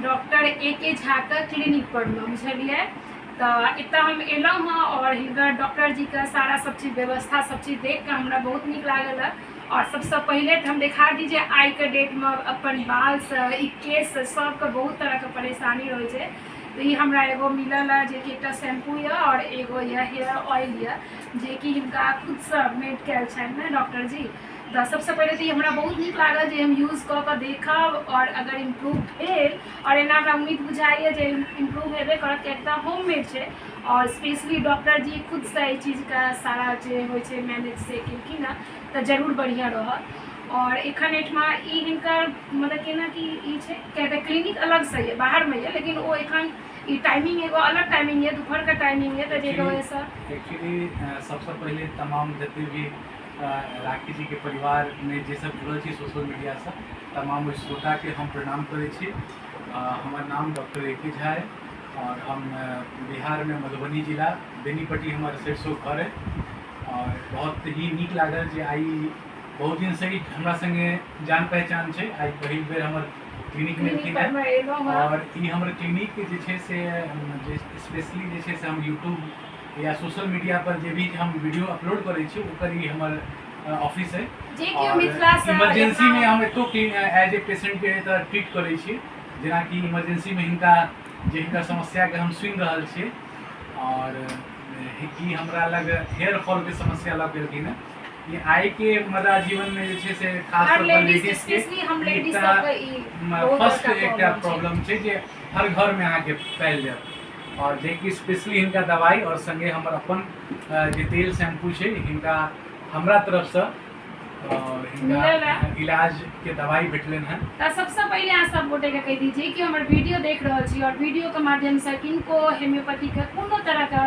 Doctor A.K. Jha के clinic पर में बुझलिए। तो एत हम एलहुँ हँ और हिनकर डॉक्टर जी के सारा सब चीज व्यवस्था सब चीज देख के हमरा बहुत नीक लागल है। और सबसे पहले तो हम देखा दी जे आई के डेट में अपन बाल से ई केस से सबके बहुत तरह के परेशानी रहे छै। तो ये हमरा एगो मिलल है जे कि एक शैम्पू है और एगो यह हेयर ऑयल है जे कि हिनका खुद से मेड कैल छन ना डॉक्टर जी। तो सबसे पहले तो ये हमरा बहुत नीक लागल जे हम यूज कऽ के देखब और अगर इम्प्रूव भेल और एना हमरा उम्मीद बुझाइए जे इम्प्रूव हेबे करत किया होममेड छै और स्पेशली डॉक्टर जी खुद से ई चीज का सारा जे होइ छै मैनेज से केलखिन हँ तो जरूर बढ़िया रहत। और एखन एठमा ई हिनकर मतलब केना कि ई छै कहते क्लिनिक अलग से है बाहर में है लेकिन वो एखन ई टाइमिंग एगो अलग टाइमिंग है दोपहर का टाइमिंग है तो जेके वजह से एक्चुअली सबसे पहले तमाम जते भी राखी जी के परिवार में जे सब जुड़ल छी सोशल मीडिया से तमाम श्रोता के हम प्रणाम करे छी। हमार नाम डॉक्टर A.K. झा है और हम बिहार में मधुबनी जिला बेनीपट्टी हमारे सरसों घर है। और बहुत ही नीक लागल जे आई बहुत दिन से हमरा संगे जान पहचान छै। आई पहिल बेर हमर क्लिनिक में एलखिन है और ई हमर क्लिनिक जे छै से स्पेशली जे छै से हम यूट्यूब या सोशल मीडिया पर जे भी हम वीडियो अपलोड करे छी ओकर ही हमर ऑफिस है। इमरजेंसी में हम एतो एज ए पेशेंट के तरह ट्रीट करे छी जेना कि इमरजेंसी में हिनका समस्या के हम सुनि रहल छी। और ई हमरा लग हेयर फॉल के समस्या लग गेलखिन है। ये आई के मदा जीवन में जे छै से खास तौर पर लेडीज के फर्स्ट एक प्रॉब्लम छै जे हर घर में आके पायल जाए और जे कि स्पेशली हिनका दवाई और संगे हमर अपन जे तेल शैम्पू छै हिनका हमरा तरफ से और हिनका इलाज के दवाई भेटलन है। तो सबसे पहले अहाँ सब गोटे के कह दीजिए कि हमर वीडियो देख रहल छी और वीडियो के माध्यम से किनको होम्योपैथी के कोनो तरह का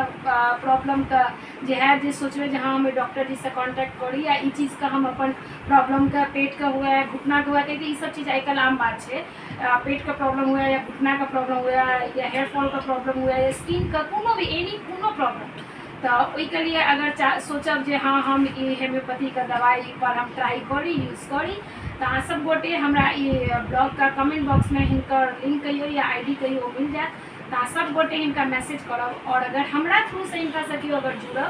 प्रॉब्लम का जे है जे सोचबे जे हाँ हम डॉक्टर जी से कांटेक्ट करी या ई चीज का हम अपन प्रॉब्लम का पेट का हुआ है घुटना का हुआ है क्योंकि ये सब चीज आजकल आम बात है। पेट का प्रॉब्लम हुआ है या घुटना का प्रॉब्लम हुआ है या हेयर फॉल का प्रॉब्लम हुआ है या स्किन का कोनो भी एनी कोनो प्रॉब्लम तो ओके लिए अगर सोचब जे हाँ हम ये होम्योपैथी का दवाई पर हम ट्राई करी यूज करी तो अहाँ सब गोटे हमरा ये ब्लॉग का कमेंट बॉक्स में हिनकर लिंक कहियो या ID कहियो मिल जाए तो अहाँ सब गोटे हिनका मैसेज करब। और अगर हमरा थ्रू से हिनका से केओ अगर जुड़ब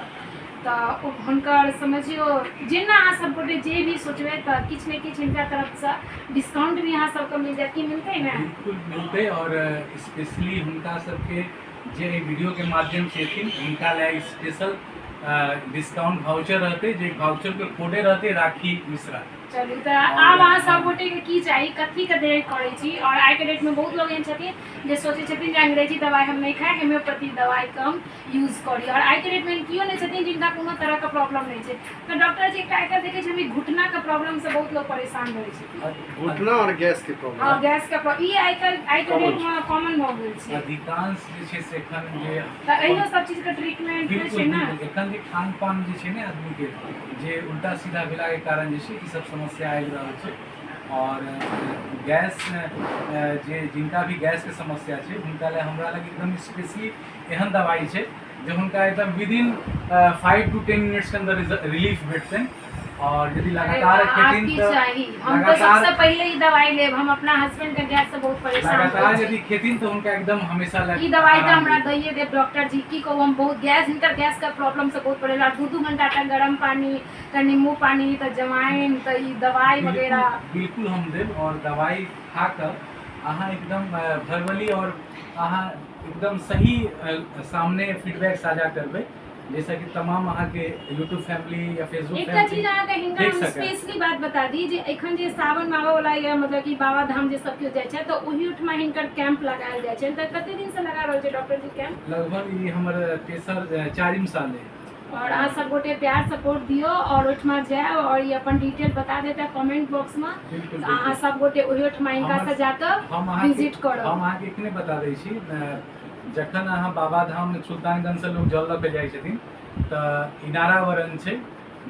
तो हुनकर समझियो जेना अहाँ सब गोटे जे भी सोचबे तो किछ ने किछ हिनका तरफ से डिस्काउंट भी अहाँ सबके मिल जाए कि मिलते ना बिल्कुल मिलते। और स्पेशली हुनका सबके जे वीडियो के माध्यम से एथिन उनका लिए स्पेशल डिस्काउंट वाउचर रहते जे वाउचर के कोडे रहते राखी मिश्रा। चलू तो आब अहाँ सब गोटे के की चाहिए कथी के देर करे छी। और आई के डेट में बहुत लोग एहन छथिन जे सोचे छथिन जे अंग्रेजी दवाई हम नहीं खाए होम्योपैथी दवाई के हम यूज करी। और आई के डेट में कियो नहीं छथिन जिनका कोनो तरह का प्रॉब्लम नहीं है तो डॉक्टर जी का आकर देखे छी घुटना का प्रॉब्लम से बहुत लोग परेशान रहे छथिन। घुटना और गैस के प्रॉब्लम हां गैस का ई आई के डेट में कॉमन हो गेल छै। अधिकांश जे छै से एखन जे त एहियो सब चीज के ट्रीटमेंट छै ना एखन जे खान पान जे छै ने आदमी के जे उल्टा सीधा भेला के कारण जे छै ई सब समस्या आबि रहल छै। और गैस जे जिनका भी गैस के समस्या छै उनका लिए हमरा लग एकदम स्पेशली एहन दवाई छै जो उनका एकदम विदिन 5 to 10 मिनट्स के अंदर रिलीफ भेटतन। और यदि लगातार खेतीन तो हम तो सबसे पहले ही दवाई लेब हम अपना हस्बैंड के गैस से बहुत परेशान लगातार यदि खेतीन तो उनका एकदम हमेशा ई दवाई तो हमरा दैये देब डॉक्टर जी की को हम बहुत गैस हिनकर गैस का प्रॉब्लम से बहुत परेशान 2-2 घंटा तक गर्म पानी त नींबू पानी त जमाइन त ई दवाई वगैरह बिल्कुल हम देब। और दवाई खाकर अहाँ एकदम भरवली और अहाँ एकदम सही सामने फीडबैक साझा करबे जैसा कि तमाम अहाँ के यूट्यूब फैमिली या फेसबुक एक चीज अहाँ के हिनका स्पेशली बात बता दी जे एखन जे सावन मावा वाला या मतलब कि बाबा धाम जे सब केओ जाय छै तो ओही उठमा हिनकर कैंप लगायल जाय छै त कते दिन से लगा रहल छै डॉक्टर जी कैंप लगभग ई हमर तेसर 4 साल है। और अहाँ सब गोटे प्यार सपोर्ट दियो और उठमा जाए और ये अपन डिटेल बता देता कमेंट बॉक्स में अहाँ सब गोटे ओही उठमा इनका से जाकर विजिट करो। हम अहाँ के इतने बता दै छी जखन अहाँ बाबा धाम सुल्तानगंज से लोग जल लऽ जाइ छथिन तऽ इनारावरण छै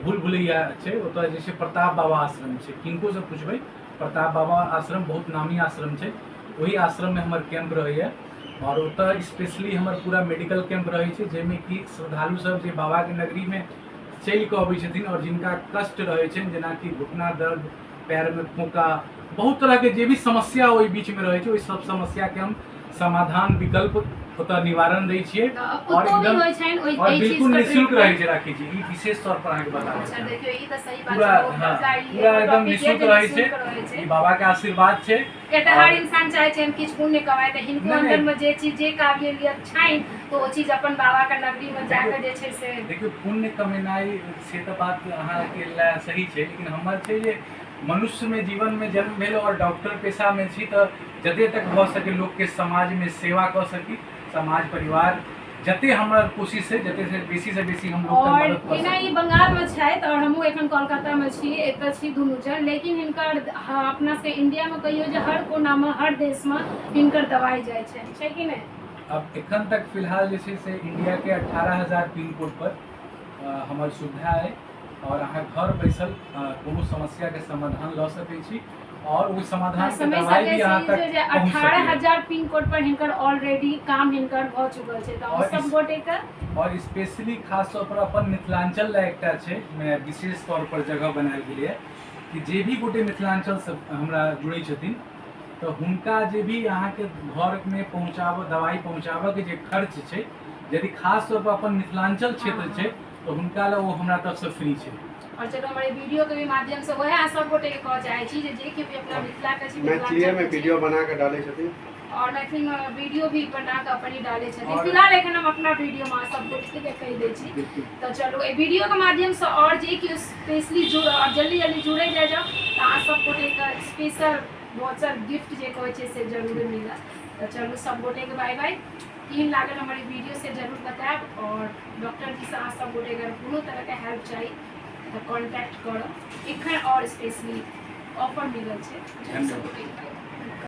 भूल भुलैया छै ओतऽ जे छै प्रताप बाबा आश्रम छै किनको से पूछबै प्रताप बाबा आश्रम बहुत नामी आश्रम छै वही आश्रम में हमर कैंप रहैया। और ओतऽ स्पेशली हमर पूरा मेडिकल कैंप रहे छै जेमे कि श्रद्धालु सब जे बाबा के नगरी में चलि कऽ अबै छथिन और जिनका कष्ट रहे छै जेना कि घुटना दर्द पैर में फोका बहुत तरह के जे भी समस्या ओहि बीच में रहे छै ओहि सब समस्या के हम समाधान विकल्प ओतऽ निवारण दै छियै और एकदम और बिल्कुल निःशुल्क रहै छै राखी जी। ई विशेष तौर पर अहाँके बता अच्छा देखियो ई त सही बात पूरा है पूरा एकदम निःशुल्क रहै छै। ई बाबा के आशीर्वाद छै। कहते हर इंसान चाहे छै हम किछ पुण्य कमाए त हिनको अंदर में जे चीज जे काबिलियत छाइन तो वो चीज अपन बाबा के नगरी में जाकर जे छै से देखियो पुण्य कमेनाइ से तो बात अहाँके लिए सही छै, लेकिन हमर छै जे मनुष्य में जीवन में जन्म भेल और डॉक्टर पेशा में छी तो जते तक भ सके लोग के समाज में सेवा कर सकी, समाज परिवार जते हमर कोशिश है जते से बेसी हम लोग के मदद कर और सकी। ई बंगाल में छै और हमहू एखन कोलकाता में छी, एतऽ छी दुनू जन, लेकिन हिनकर अपना से इंडिया में कहियो जे हर कोना में हर देश में हिनकर दवाई जाय छै कि नहीं? अब एखन तक फिलहाल जे छै से इंडिया के 18,000 पिन कोड पर हमर सुविधा है और अहाँ घर बैसल कोनो समस्या के समाधान ल सकै छी और वो समाधान के दवाई भी अहाँ तक पहुंच सकै। 18,000 पिन कोड पर हिनकर ऑलरेडी काम हिनकर भ चुकल छै त सब गोटे के और स्पेशली खास तौर पर अपन मिथिलांचल ला एकटा छै विशेष तौर पर जगह बनायल गेलै है कि जे भी गोटे मिथिलांचल से हमरा जुड़ै छथिन तो हुनका जे भी अहाँ के घर में पहुँचाबऽ दवाई पहुँचाबऽ के जे खर्च छै यदि खास तौर पर अपन मिथिलांचल क्षेत्र छै तो हुनका ला वो हमरा तरफ से फ्री छै। और चलो हमारे वीडियो के भी माध्यम से वह सब गोटे के कह चाहे छी जे के भी अपना मिथिला के छी मैथिली में वीडियो बना के डाले छथिन और मैथिली में वीडियो भी बना के अपन ही डाले छथिन। फिलहाल एखन हम अपना वीडियो में सब गोटे के कह दै छी तो चलो ए वीडियो के माध्यम से और जे कि स्पेशली जुड़ और जल्दी जुड़े जाए जाओ तो आप सब गोटे का स्पेशल वाउचर गिफ्ट जे कहै छै से जरूर मिलत। तो चलो सब गोटे के बाय बाय। केहन लागल हमारे वीडियो से जरूर बताएब और डॉक्टर जी से आप सब गोटे अगर कोनो तरह के हेल्प चाहिए तो कॉन्टैक्ट करो। एखन और स्पेशली ऑफर मिलल छै। धन्यवाद।